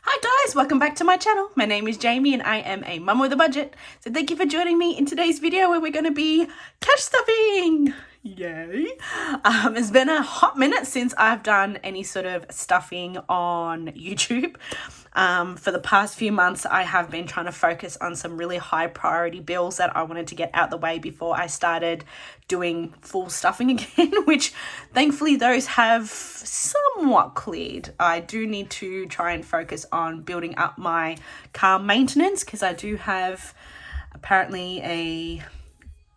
Hi guys, welcome back to my channel. My name is Jayme and I am a mum with a budget. So thank you for joining me in today's video where we're going to be cash stuffing. Yay. It's been a hot minute since I've done any sort of stuffing on YouTube. For the past few months, I have been trying to focus on some really high priority bills that I wanted to get out the way before I started doing full stuffing again, which thankfully those have somewhat cleared. I do need to try and focus on building up my car maintenance because I do have apparently a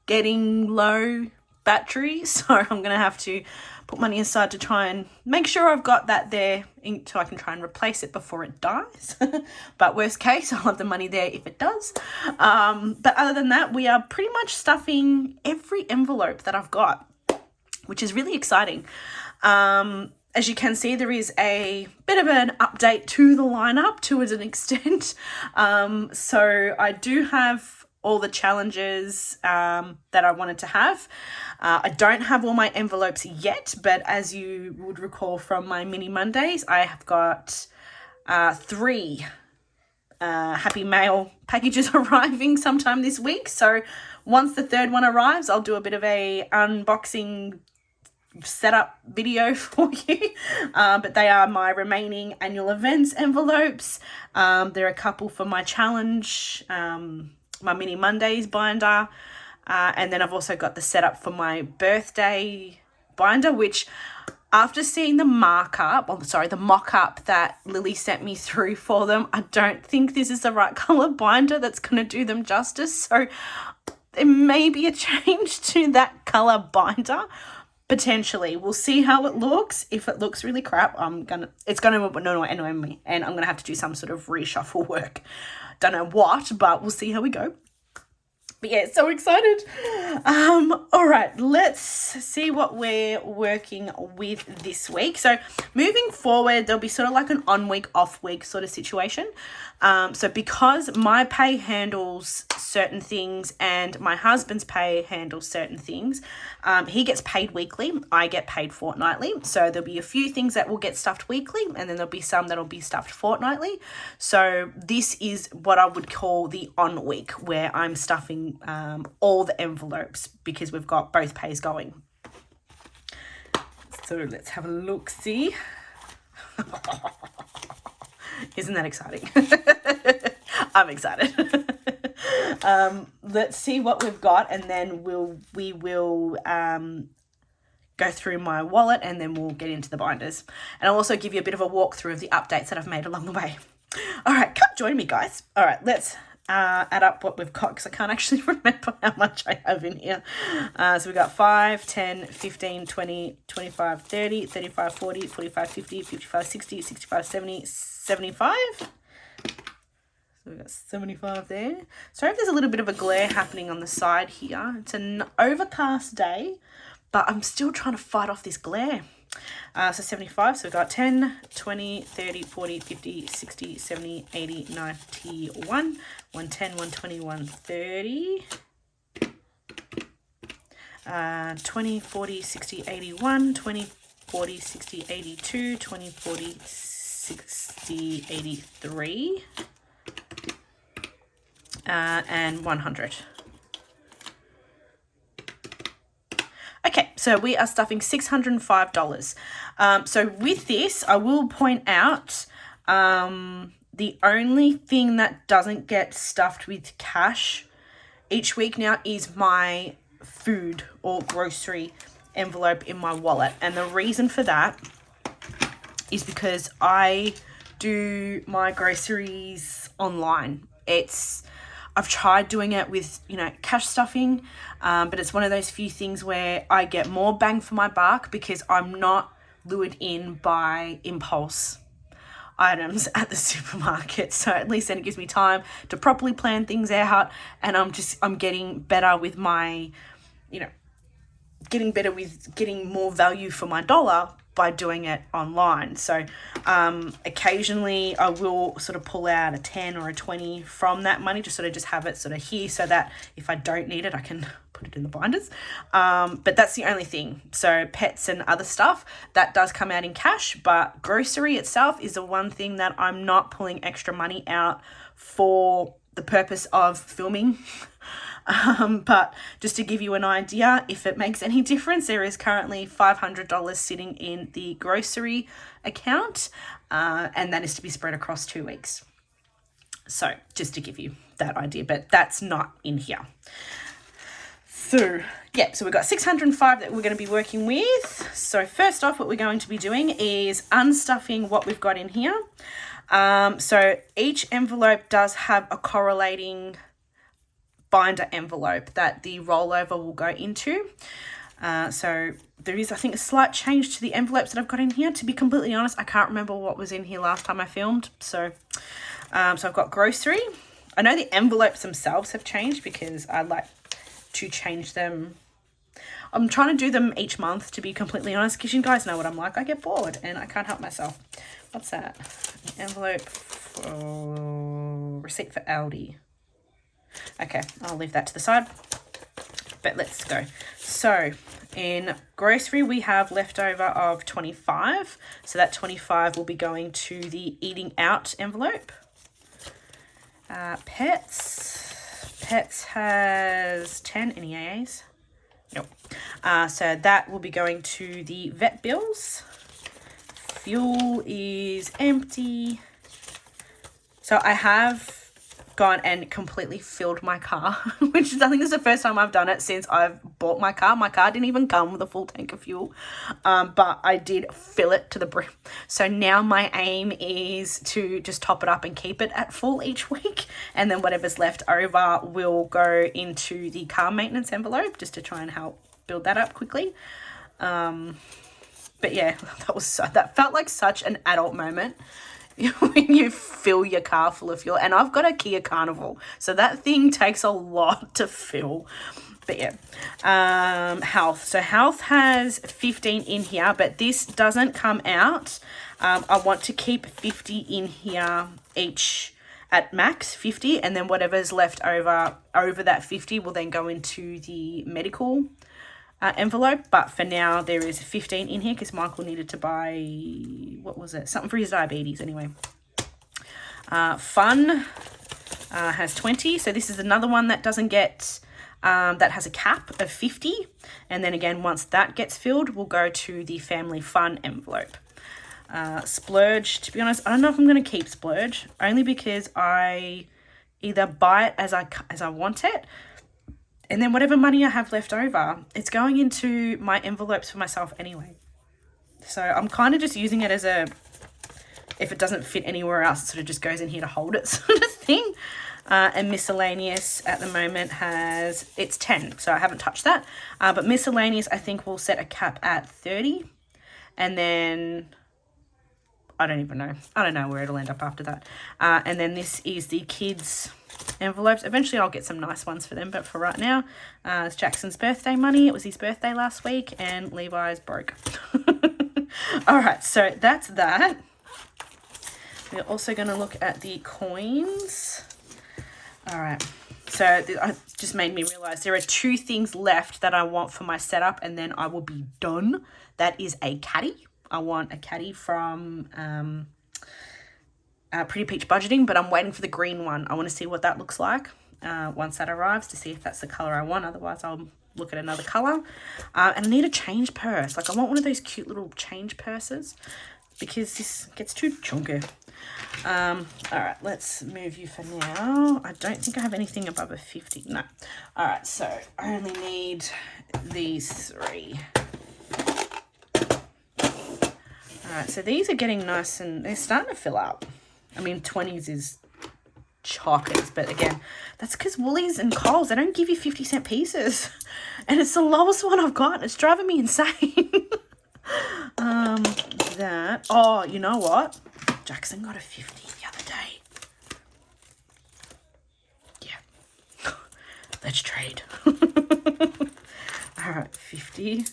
getting low battery, so I'm gonna have to put money aside to try and make sure I've got that there so I can try and replace it before it dies. But worst case, I'll have the money there if it does. But other than that, we are pretty much stuffing every envelope that I've got, which is really exciting. As you can see, there is a bit of an update to the lineup to an extent. So I do have all the challenges that I wanted to have. I don't have all my envelopes yet, but as you would recall from my mini Mondays, I have got 3 Happy Mail packages arriving sometime this week. So once the 3rd one arrives, I'll do a bit of a unboxing setup video for you. But they are my remaining annual events envelopes. There are a couple for my challenge, my mini Mondays binder, and then I've also got the setup for my birthday binder, which after seeing the mock-up that Lily sent me through for them, I don't think this is the right color binder that's going to do them justice. So there may be a change to that color binder. Potentially. We'll see how it looks. If it looks really crap, it's gonna annoy me, and I'm gonna have to do some sort of reshuffle work. Don't know what, but we'll see how we go. But yeah, so excited. All right, let's see what we're working with this week. So moving forward, there'll be sort of like an on week, off week sort of situation. So because my pay handles certain things and my husband's pay handles certain things, he gets paid weekly, I get paid fortnightly. So there'll be a few things that will get stuffed weekly, and then there'll be some that'll be stuffed fortnightly. So this is what I would call the on week, where I'm stuffing all the envelopes because we've got both pays going. So let's have a look, see. Isn't that exciting? I'm excited. Let's see what we've got, and then we will go through my wallet, and then we'll get into the binders. And I'll also give you a bit of a walkthrough of the updates that I've made along the way. All right, come join me, guys. All right, let's add up what we've got because I can't actually remember how much I have in here. So we've got 5, 10, 15, 20, 25, 30, 35, 40, 45, 50, 55, 60, 65, 70, 75. So we've got 75 there. Sorry if there's a little bit of a glare happening on the side here. It's an overcast day, but I'm still trying to fight off this glare. So 75, so we've got 10, 20, 30, 40, 50, 60, 70, 80, 90, 110, 120, 130, 20, 40, 60, 81, 20, 40, 60, 82, 20, 40, 60, 83, and 100. Okay, so we are stuffing $605. So with this, I will point out the only thing that doesn't get stuffed with cash each week now is my food or grocery envelope in my wallet. And the reason for that is because I do my groceries online. I've tried doing it with, cash stuffing, but it's one of those few things where I get more bang for my buck because I'm not lured in by impulse items at the supermarket. So at least then it gives me time to properly plan things out, and I'm getting better with my, getting more value for my dollar by doing it online. So occasionally I will sort of pull out a 10 or a 20 from that money, just have it sort of here so that if I don't need it, I can put it in the binders. But that's the only thing. So pets and other stuff, that does come out in cash, but grocery itself is the one thing that I'm not pulling extra money out for the purpose of filming. But just to give you an idea, if it makes any difference, there is currently $500 sitting in the grocery account, and that is to be spread across 2 weeks. So just to give you that idea, but that's not in here. So yeah, so we've got 605 that we're going to be working with. So first off, what we're going to be doing is unstuffing what we've got in here. So each envelope does have a correlating binder envelope that the rollover will go into. So there is, I think, a slight change to the envelopes that I've got in here. To be completely honest, I can't remember what was in here last time I filmed. So I've got grocery. I know the envelopes themselves have changed because I like to change them. I'm trying to do them each month, to be completely honest, because you guys know what I'm like. I get bored and I can't help myself. What's that? Envelope for receipt for Aldi. Okay, I'll leave that to the side, but let's go. So in grocery, we have leftover of 25. So that 25 will be going to the eating out envelope. Pets has 10. Any AAs? Nope. So that will be going to the vet bills. Fuel is empty. So I have gone and completely filled my car, which is, I think, is the first time I've done it since I've bought my car. My car didn't even come with a full tank of fuel, but I did fill it to the brim. So now my aim is to just top it up and keep it at full each week, and then whatever's left over will go into the car maintenance envelope, just to try and help build that up quickly. But yeah, that felt like such an adult moment when you fill your car full of fuel. And I've got a Kia Carnival, so that thing takes a lot to fill. But yeah, health. So health has 15 in here, but this doesn't come out. I want to keep 50 in here each at max 50, and then whatever's left over that 50 will then go into the medical envelope. But for now, there is 15 in here because Michael needed to buy, what was it? Something for his diabetes anyway. Fun has 20. So this is another one that doesn't get, that has a cap of 50. And then again, once that gets filled, we'll go to the family fun envelope. Splurge, to be honest, I don't know if I'm going to keep splurge, only because I either buy it as I want it, and then whatever money I have left over, it's going into my envelopes for myself anyway. So I'm kind of just using it as if it doesn't fit anywhere else, it sort of just goes in here to hold it sort of thing. And miscellaneous at the moment it's 10, so I haven't touched that. But miscellaneous, I think we'll set a cap at 30. And then I don't even know. I don't know where it'll end up after that. And then this is the kids' envelopes. Eventually I'll get some nice ones for them, but for right now, it's Jackson's birthday money. It was his birthday last week, and Levi's broke. All right, so that's that. We're also going to look at the coins. All right, so it just made me realize there are 2 things left that I want for my setup, and then I will be done. That is a caddy. I want a caddy from Pretty Peach Budgeting, but I'm waiting for the green one. I want to see what that looks like once that arrives, to see if that's the colour I want. Otherwise, I'll look at another colour. And I need a change purse. Like, I want one of those cute little change purses, because this gets too chunky. All right, let's move you for now. I don't think I have anything above a 50. No. All right, so I only need these 3. All right, so these are getting nice and they're starting to fill up. I mean, 20s is chockers, but again, that's because Woolies and Coles, they don't give you 50-cent pieces. And it's the lowest one I've got. It's driving me insane. Oh, you know what? Jackson got a 50 the other day. Yeah. Let's trade. All right, 50.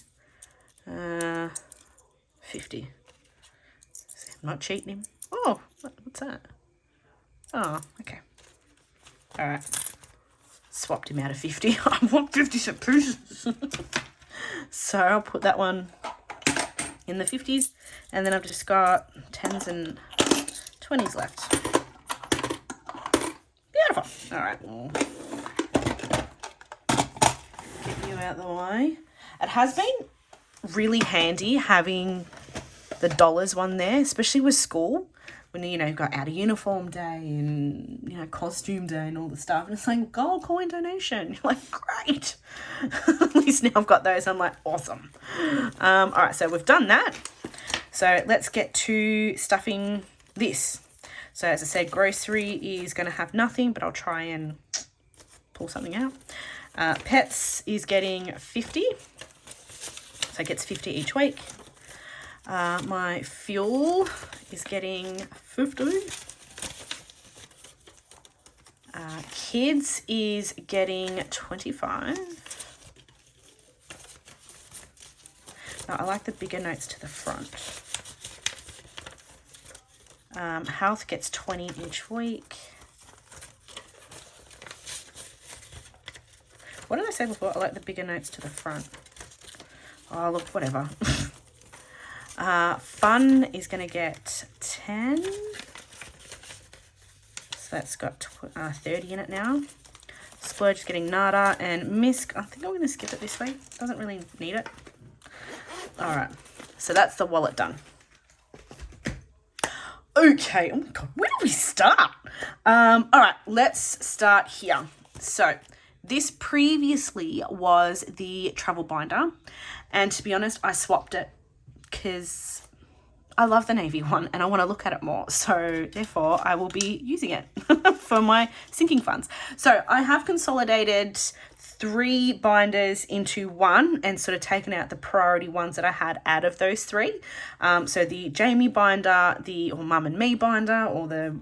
50. I'm not cheating him. Oh, what's that? Oh, okay. All right. swapped him out of 50. I want 50-cent pieces. So I'll put that one in the 50s. And then I've just got 10s and 20s left. Beautiful. All right. We'll get you out the way. It has been really handy having the dollars one there, especially with school. When, you know, you've got out of uniform day and, you know, costume day and all the stuff. And it's like, gold coin donation. You're like, great. At least now I've got those. I'm like, awesome. All right, so we've done that. So let's get to stuffing this. So as I said, grocery is going to have nothing, but I'll try and pull something out. Pets is getting 50. So it gets 50 each week. My fuel is getting 50. Kids is getting 25. Now, I like the bigger notes to the front. Health gets 20 each week. What did I say before? I like the bigger notes to the front. Oh, look, whatever. Fun is going to get 10. So that's got 30 in it now. Splurge is getting nada. And Misk, I think I'm going to skip it this week. Doesn't really need it. All right. So that's the wallet done. Okay. Oh my God. Where do we start? All right. Let's start here. So this previously was the travel binder. And to be honest, I swapped it because I love the navy one and I want to look at it more. So therefore I will be using it for my sinking funds. So I have consolidated 3 binders into one and sort of taken out the priority ones that I had out of those 3. So the Jayme binder, or Mum and Me binder, or the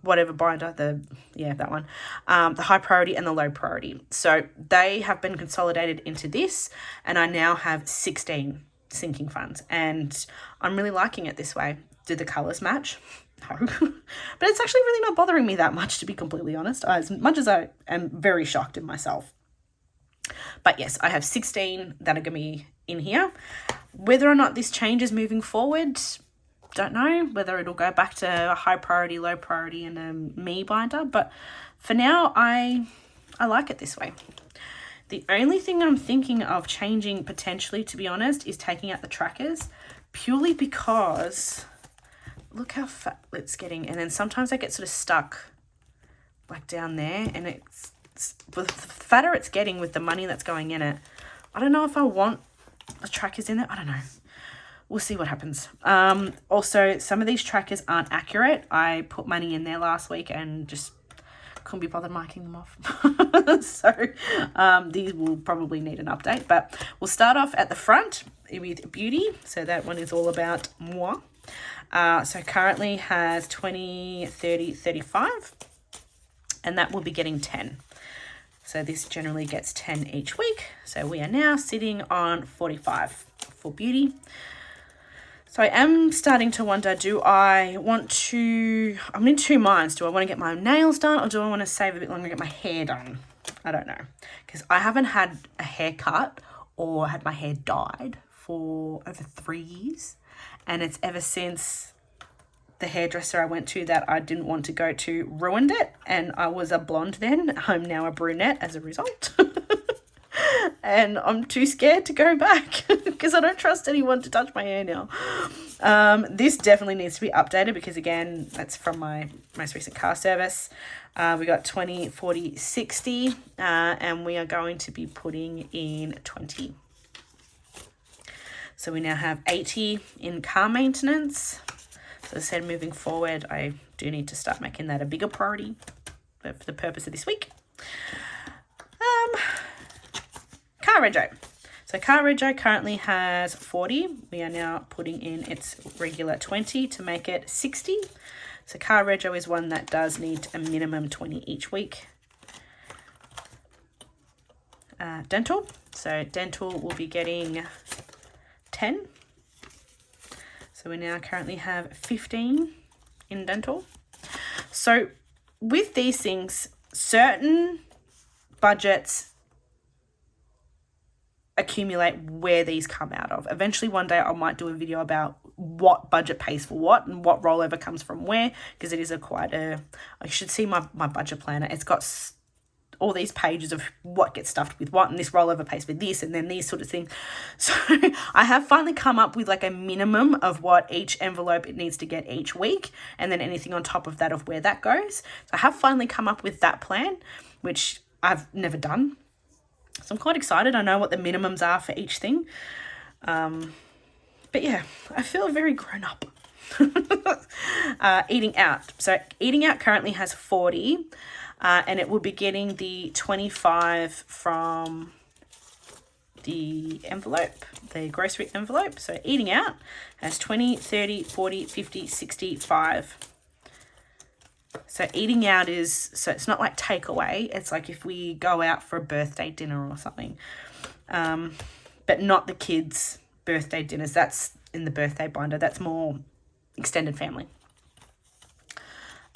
whatever binder, that one, the high priority and the low priority. So they have been consolidated into this and I now have 16 sinking funds and I'm really liking it this way. Do the colors match? No. But it's actually really not bothering me that much, to be completely honest, as much as I am very shocked in myself. But yes, I have 16 that are going to be in here. Whether or not this changes moving forward, don't know. Whether it'll go back to a high priority, low priority and a me binder. But for now, I like it this way. The only thing I'm thinking of changing potentially, to be honest, is taking out the trackers, purely because look how fat it's getting. And then sometimes I get sort of stuck like down there, and it's the fatter it's getting with the money that's going in it. I don't know if I want the trackers in there. I don't know. We'll see what happens. Also, some of these trackers aren't accurate. I put money in there last week and just couldn't be bothered marking them off. So these will probably need an update, but we'll start off at the front with beauty. So that one is all about moi. So currently has 20, 30, 35, and that will be getting 10. So this generally gets 10 each week. So we are now sitting on 45 for beauty. So I am starting to wonder, I'm in 2 minds. Do I want to get my nails done or do I want to save a bit longer and get my hair done? I don't know. Because I haven't had a haircut or had my hair dyed for over 3 years. And it's ever since the hairdresser I went to that I didn't want to go to ruined it. And I was a blonde then. I'm now a brunette as a result. And I'm too scared to go back because I don't trust anyone to touch my hair now. This definitely needs to be updated because, again, that's from my most recent car service. We got 20, 40, 60, and we are going to be putting in 20. So we now have 80 in car maintenance. So as I said, moving forward, I do need to start making that a bigger priority for the purpose of this week. Car rego. So car rego currently has 40. We are now putting in its regular 20 to make it 60. So car rego is one that does need a minimum 20 each week. Dental. So dental will be getting 10. So we now currently have 15 in dental. So with these things, certain budgets accumulate where these come out of. Eventually one day I might do a video about what budget pays for what and what rollover comes from where, because it is I should see my budget planner. It's got all these pages of what gets stuffed with what, and this rollover pays for this, and then these sort of things. So I have finally come up with like a minimum of what each envelope it needs to get each week, and then anything on top of that of where that goes. So I have finally come up with that plan, which I've never done. So I'm quite excited. I know what the minimums are for each thing. But yeah, I feel very grown up. Eating out. So eating out currently has 40. And it will be getting the 25 from the envelope, the grocery envelope. So eating out has 20, 30, 40, 50, 65. So eating out so it's not like takeaway. It's like if we go out for a birthday dinner or something. But not the kids' birthday dinners. That's in the birthday binder. That's more extended family.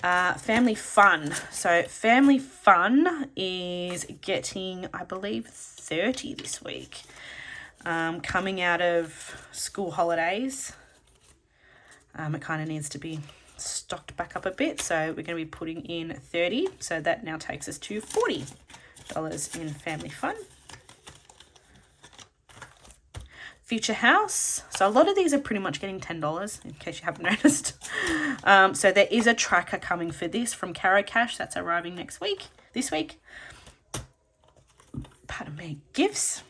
Family fun. So family fun is getting, I believe, 30 this week. Coming out of school holidays. It kind of needs to be stocked back up a bit. So we're going to be putting in 30. So that now takes us to $40 in family fun. Future house. So a lot of these are pretty much getting $10 in case you haven't noticed. So there is a tracker coming for this from Caro Cash. That's arriving this week. Pardon me. Gifts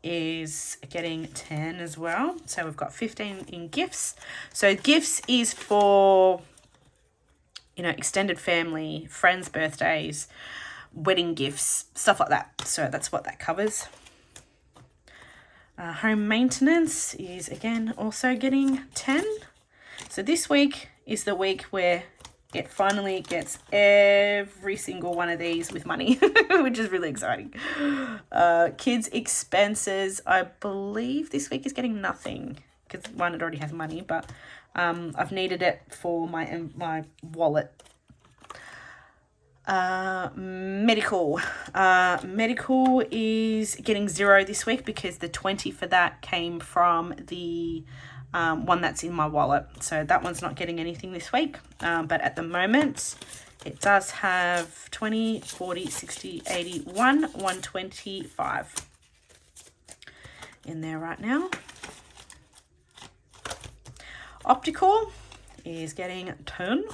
is getting 10 as well. So we've got 15 in gifts. So gifts is for, extended family, friends' birthdays, wedding gifts, stuff like that. So that's what that covers. Home maintenance is, again, also getting 10. So this week is the week where it finally gets every single one of these with money, which is really exciting. Kids' expenses, I believe this week is getting nothing because one, it already has money, but I've needed it for my wallet. Medical is getting 0 this week because the 20 for that came from the one that's in my wallet, so that one's not getting anything this week, but at the moment it does have 20, 40, 60, 80, 125 in there right now. Optical is getting 10.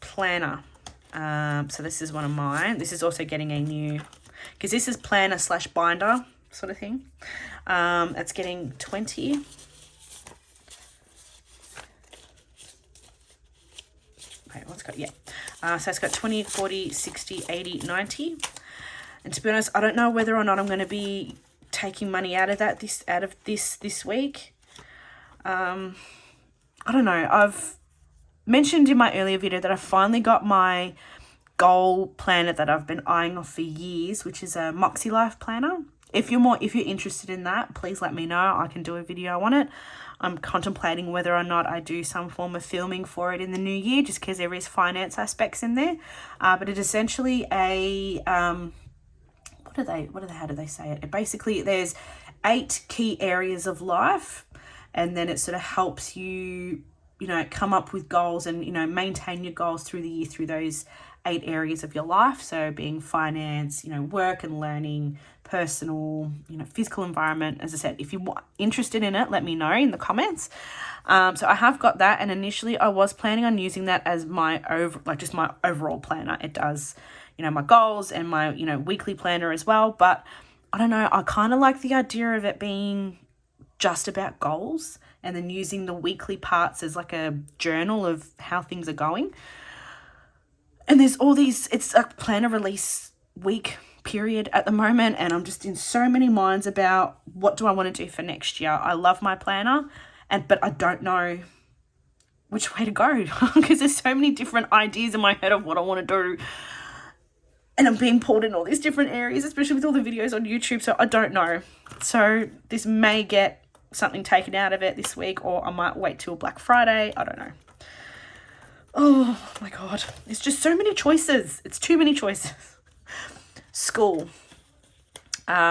Planner. So this is one of mine. This is also getting a new, because this is planner / binder sort of thing. It's getting 20. Wait, what's got, yeah. So it's got 20, 40, 60, 80, 90. And to be honest, I don't know whether or not I'm going to be taking money out of that this week. I don't know. I've mentioned in my earlier video that I finally got my goal planner that I've been eyeing off for years, which is a Moxie Life planner. If you're interested in that, please let me know. I can do a video on it. I'm contemplating whether or not I do some form of filming for it in the new year, just because there is finance aspects in there. But it's essentially a how do they say it? Basically, there's 8 key areas of life, and then it sort of helps you come up with goals and, maintain your goals through the year through those 8 areas of your life. So being finance, work and learning, personal, physical environment. As I said, if you're interested in it, let me know in the comments. So I have got that. And initially I was planning on using that as my overall planner. It does, my goals and my, weekly planner as well. But I don't know, I kind of like the idea of it being just about goals, and then using the weekly parts as like a journal of how things are going. And there's all these, it's a planner release week period at the moment, and I'm just in so many minds about what do I want to do for next year. I love my planner, but I don't know which way to go because there's so many different ideas in my head of what I want to do. And I'm being pulled in all these different areas, especially with all the videos on YouTube, so I don't know. So this may get something taken out of it this week, or I might wait till Black Friday. I don't know. Oh my God. It's just so many choices. It's too many choices. School.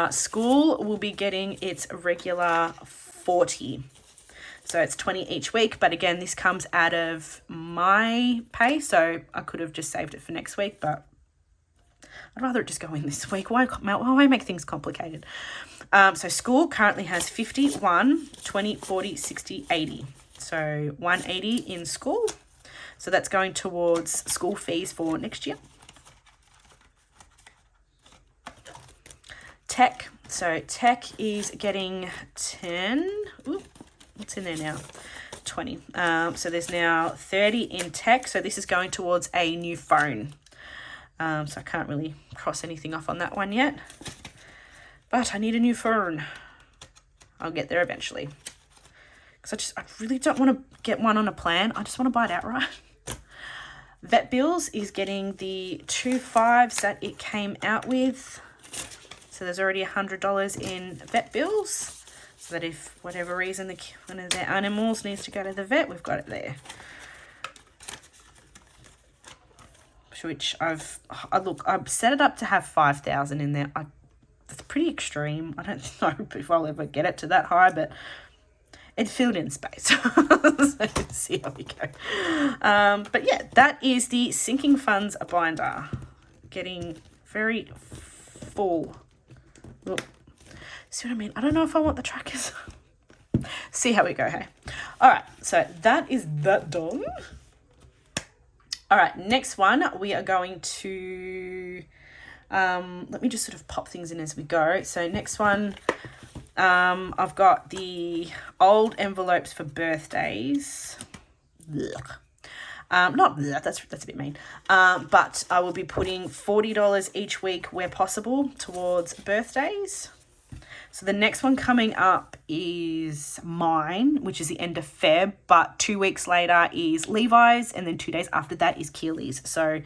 School will be getting its regular 40. So it's 20 each week. But again, this comes out of my pay. So I could have just saved it for next week, but I'd rather it just go in this week. Why make things complicated? So school currently has 51, 20, 40, 60, 80. So 180 in school. So that's going towards school fees for next year. Tech. So tech is getting 10. Ooh, what's in there now? 20. So there's now 30 in tech. So this is going towards a new phone. So I can't really cross anything off on that one yet. But I need a new phone. I'll get there eventually. Because I really don't want to get one on a plan. I just want to buy it outright. Vet bills is getting the 2.5s that it came out with. So there's already $100 in vet bills. So that if whatever reason one of their animals needs to go to the vet, we've got it there. Which I've set it up to have 5,000 in there. That's pretty extreme. I don't know if I'll ever get it to that high, but it filled in space. So let's see how we go. But yeah, that is the sinking funds binder. Getting very full. Look, see what I mean? I don't know if I want the trackers. See how we go, hey? All right, so that is that done. All right, next one, we are going to, let me just sort of pop things in as we go. So next one, I've got the old envelopes for birthdays. Not that's a bit mean. But I will be putting $40 each week where possible towards birthdays. So the next one coming up is mine, which is the end of Feb, but 2 weeks later is Levi's, and then 2 days after that is Keely's. So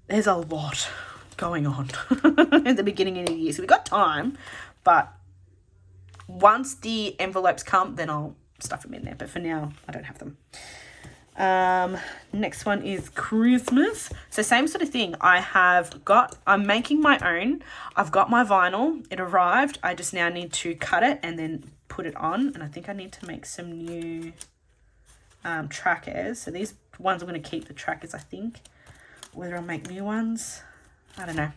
there's a lot going on at the beginning of the year. So we've got time, but once the envelopes come, then I'll stuff them in there. But for now, I don't have them. Next one is Christmas. So same sort of thing. I'm making my own. I've got my vinyl. It arrived. I just now need to cut it and then put it on. And I think I need to make some new trackers. So these ones I'm going to keep the trackers, I think. Whether I'll make new ones, I don't know.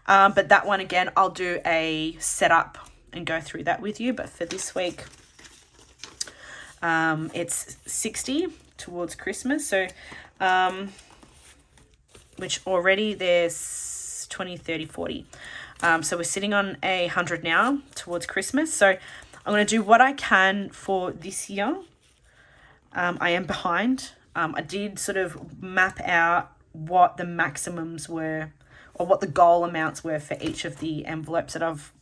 But that one again, I'll do a setup and go through that with you. But for this week, it's 60 towards Christmas. So, which already there's 20, 30, 40. So we're sitting on 100 now towards Christmas. So I'm going to do what I can for this year. I am behind. I did sort of map out what the maximums were or what the goal amounts were for each of the envelopes that I've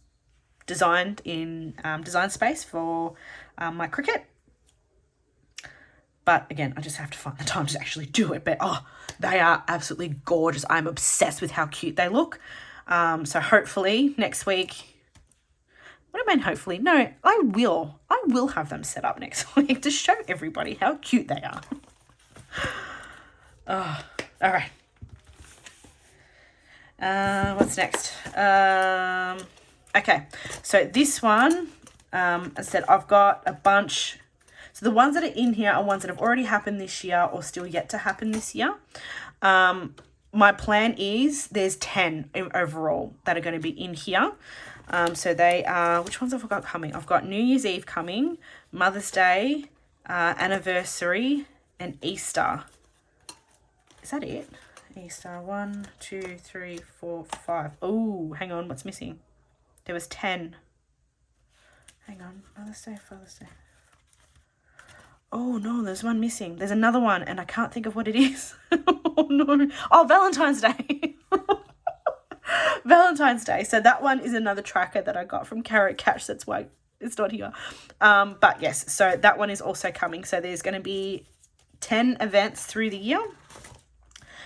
designed in Design Space for my Cricut. But again, I just have to find the time to actually do it. But they are absolutely gorgeous. I'm obsessed with how cute they look. So hopefully next week, what do I mean hopefully? No, I will have them set up next week to show everybody how cute they are. Oh, all right. What's next? Okay, so this one, as I said, I've got a bunch. So the ones that are in here are ones that have already happened this year or still yet to happen this year. My plan is there's 10 overall that are going to be in here. So they are, which ones have I got coming? I've got New Year's Eve coming, Mother's Day, anniversary, and Easter. Is that it? Easter, 1, 2, 3, 4, 5. Oh, hang on, what's missing? There was 10. Hang on, Mother's Day, Father's Day. Oh no, there's one missing. There's another one and I can't think of what it is. Oh no. Oh, Valentine's Day. Valentine's Day. So that one is another tracker that I got from Carrot Cash. That's why it's not here. But yes, so that one is also coming. So there's going to be 10 events through the year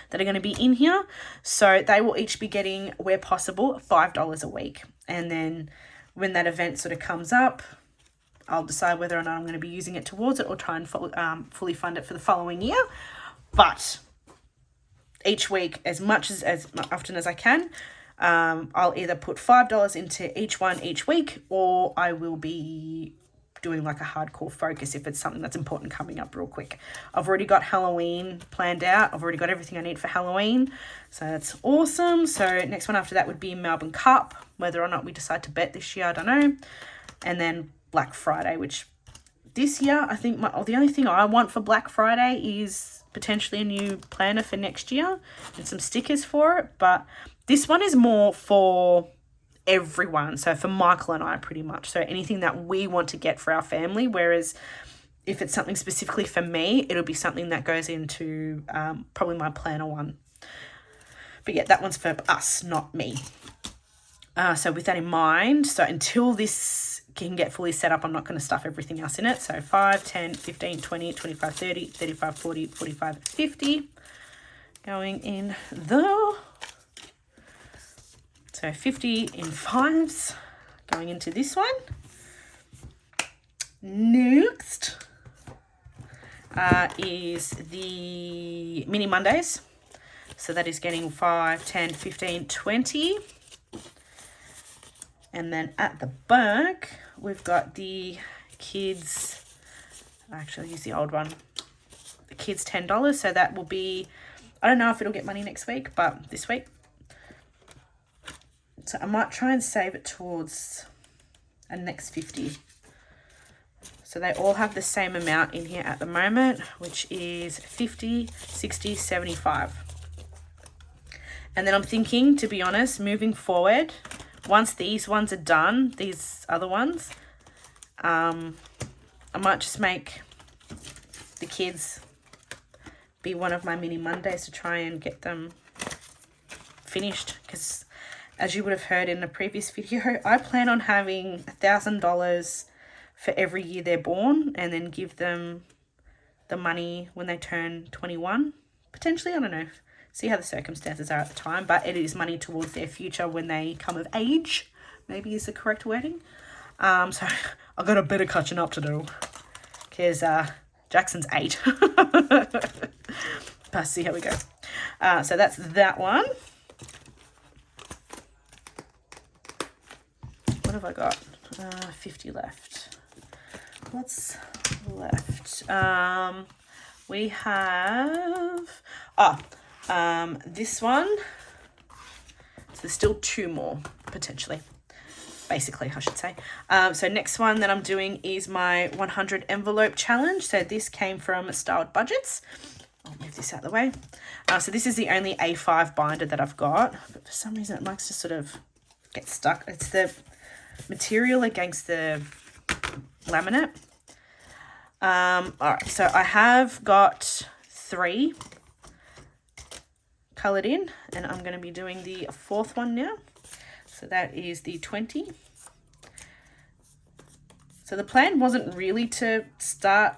that are going to be in here. So they will each be getting, where possible, $5 a week. And then when that event sort of comes up, I'll decide whether or not I'm going to be using it towards it or try and fully fund it for the following year. But each week, as often as I can, I'll either put $5 into each one each week, or I will be doing like a hardcore focus if it's something that's important coming up real quick. I've already got Halloween planned out. I've already got everything I need for Halloween. So that's awesome. So next one after that would be Melbourne Cup. Whether or not we decide to bet this year, I don't know. And then Black Friday, which this year, I think the only thing I want for Black Friday is potentially a new planner for next year and some stickers for it. But this one is more for everyone. So for Michael and I, pretty much. So anything that we want to get for our family. Whereas if it's something specifically for me, it'll be something that goes into probably my planner one. But yeah, that one's for us, not me. So with that in mind, so until this can get fully set up, I'm not going to stuff everything else in it. So 5, 10, 15, 20, 25, 30, 35, 40, 45, 50 going in the... So 50 in 5s going into this one. Next is the Mini Mondays. So that is getting 5, 10, 15, 20. And then at the back, we've got the kids, actually use the old one, the kids $10. So that will be, I don't know if it'll get money next week, but this week. So I might try and save it towards a next 50. So they all have the same amount in here at the moment, which is 50, 60, 75. And then I'm thinking, to be honest, moving forward, once these ones are done, these other ones, I might just make the kids be one of my Mini Mondays to try and get them finished. Because as you would have heard in the previous video, I plan on having $1,000 for every year they're born, and then give them the money when they turn 21. Potentially, I don't know. See how the circumstances are at the time, but it is money towards their future when they come of age, maybe is the correct wording. So I've got a bit of catching up to do, because Jackson's 8. But see how we go. So that's that one. What have I got? 50 left. What's left? We have... this one. So there's still 2 more, potentially. Basically, I should say. So next one that I'm doing is my 100 envelope challenge. So this came from Styled Budgets. I'll move this out of the way. So this is the only A5 binder that I've got. But for some reason, it likes to sort of get stuck. It's the material against the laminate. All right, so I have got 3 coloured in, and I'm going to be doing the 4th one now. So that is the 20. So the plan wasn't really to start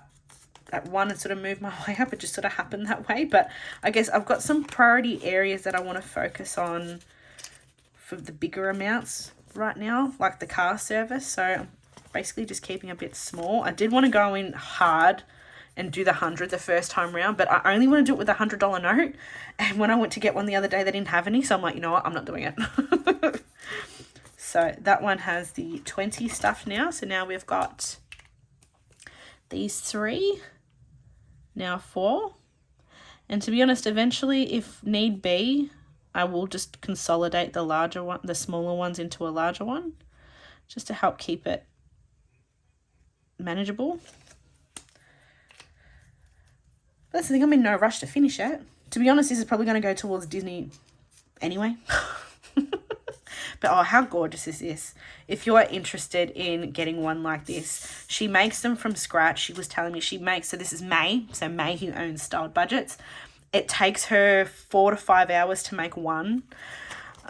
at 1 and sort of move my way up. It just sort of happened that way. But I guess I've got some priority areas that I want to focus on for the bigger amounts right now, like the car service. So I'm basically just keeping a bit small. I did want to go in hard and do the 100 the first time round, but I only want to do it with a $100 note. And when I went to get one the other day, they didn't have any. So I'm like, you know what? I'm not doing it. So that one has the 20 stuff now. So now we've got these 3, now 4. And to be honest, eventually, if need be, I will just consolidate the larger one, the smaller ones into a larger one, just to help keep it manageable. That's the thing, I'm in no rush to finish it. To be honest, this is probably going to go towards Disney anyway. But oh, how gorgeous is this? If you're interested in getting one like this, she makes them from scratch. She was telling me she makes, so this is May. So May, who owns Styled Budgets. It takes her 4 to 5 hours to make one,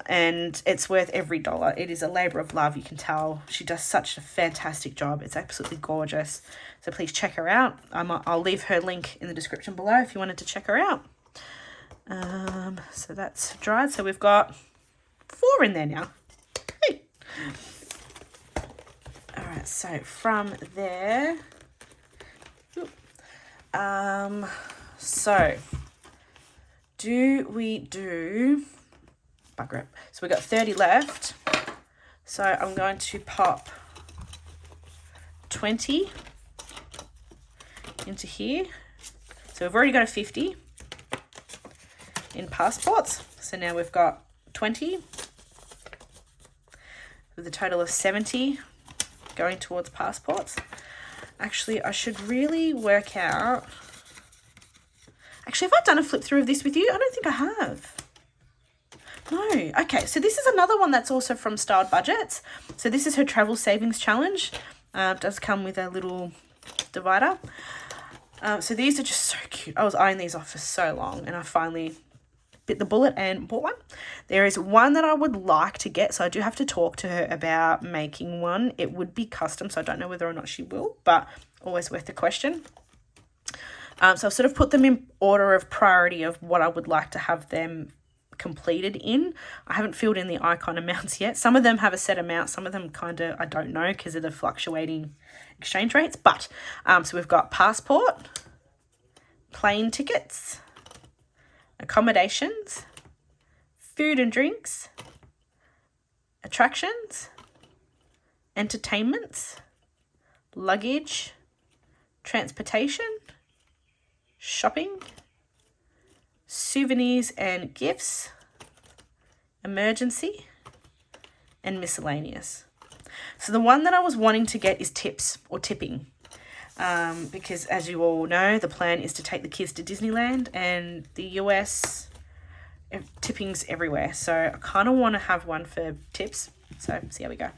and it's worth every dollar. It is a labor of love, you can tell. She does such a fantastic job. It's absolutely gorgeous. So please check her out. I'll leave her link in the description below if you wanted to check her out. So that's dried. So we've got 4 in there now. Hey. All right, so from there, so do we do bugger it? So we've got 30 left. So I'm going to pop 20 into here. So we've already got a 50 in passports. So now we've got 20 with a total of 70 going towards passports. Actually, I should really work out. Actually, have I done a flip through of this with you? I don't think I have. No. Okay, so this is another one that's also from Styled Budgets. So this is her travel savings challenge. It does come with a little divider. So these are just so cute. I was eyeing these off for so long and I finally bit the bullet and bought one. There is one that I would like to get, so I do have to talk to her about making one. It would be custom, so I don't know whether or not she will, but always worth the question. So I've sort of put them in order of priority of what I would like to have them completed in. I haven't filled in the icon amounts yet. Some of them have a set amount, some of them kind of I don't know because of the fluctuating exchange rates. But so we've got passport, plane tickets, accommodations, food and drinks, attractions, entertainments, luggage, transportation, shopping, souvenirs and gifts, emergency, and miscellaneous. So the one that I was wanting to get is tips or tipping. Because as you all know, the plan is to take the kids to Disneyland, and the US, tipping's everywhere. So I kind of want to have one for tips. So see how we go.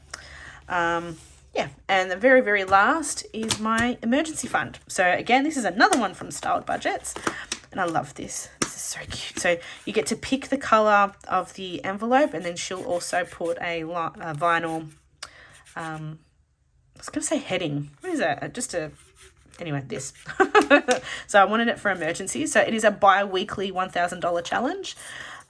Yeah, and the very, very last is my emergency fund. So again, this is another one from Styled Budgets, and I love this. This is so cute. So you get to pick the colour of the envelope, and then she'll also put a vinyl, I was going to say heading. What is that? Anyway, this. So I wanted it for emergency. So it is a bi-weekly $1,000 challenge.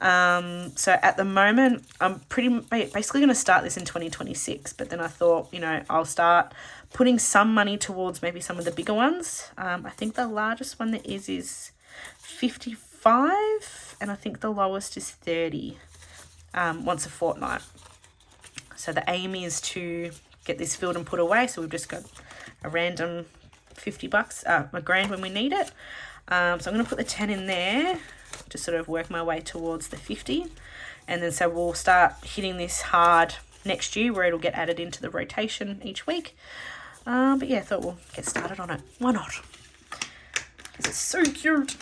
So at the moment, I'm basically going to start this in 2026. But then I thought, I'll start putting some money towards maybe some of the bigger ones. I think the largest one that is 55. And I think the lowest is 30 once a fortnight. So the aim is to get this filled and put away. So we've just got a random $50, a grand when we need it. So I'm going to put the 10 in there to sort of work my way towards the 50. And then so we'll start hitting this hard next year where it'll get added into the rotation each week. But yeah, I thought we'll get started on it. Why not? Because it's so cute.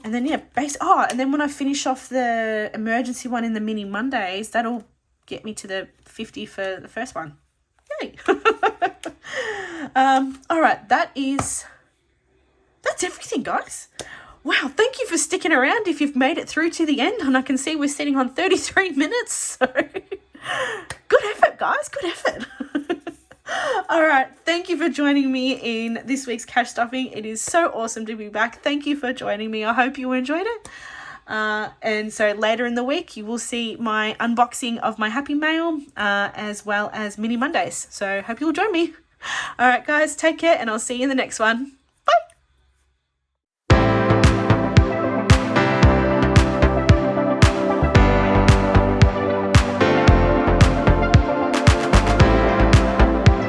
And then, yeah, and then when I finish off the emergency one in the mini Mondays, that'll get me to the 50 for the first one. Yay. All right, that's everything, guys. Wow, thank you for sticking around if you've made it through to the end. And I can see we're sitting on 33 minutes. So good effort, guys. Good effort. All right, thank you for joining me in this week's cash stuffing. It is so awesome to be back. Thank you for joining me. I hope you enjoyed it. And so later in the week, you will see my unboxing of my Happy Mail, as well as Mini Mondays. So hope you'll join me. All right, guys, take care, and I'll see you in the next one.